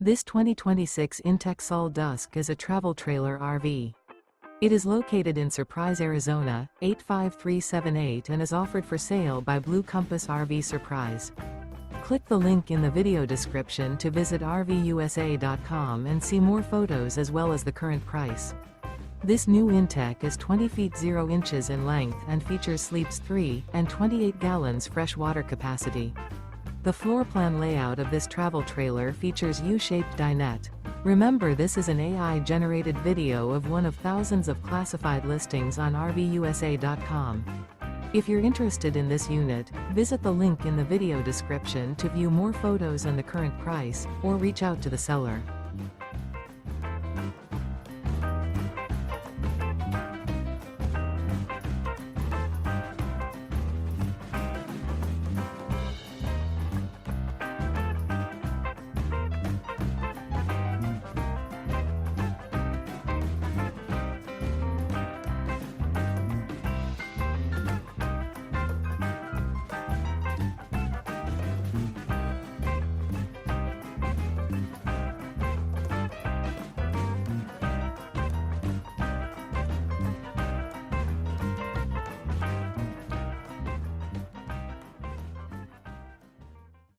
This 2026 inTech Sol Dusk is a travel trailer RV. It is located in Surprise, Arizona, 85378 and is offered for sale by Blue Compass RV Surprise. Click the link in the video description to visit RVUSA.com and see more photos as well as the current price. This new inTech is 20 feet 0 inches in length and features sleeps 3 and 28 gallons fresh water capacity. The floor plan layout of this travel trailer features U-Shaped Dinette. Remember, this is an AI-generated video of one of thousands of classified listings on RVUSA.com. If you're interested in this unit, visit the link in the video description to view more photos and the current price, or reach out to the seller.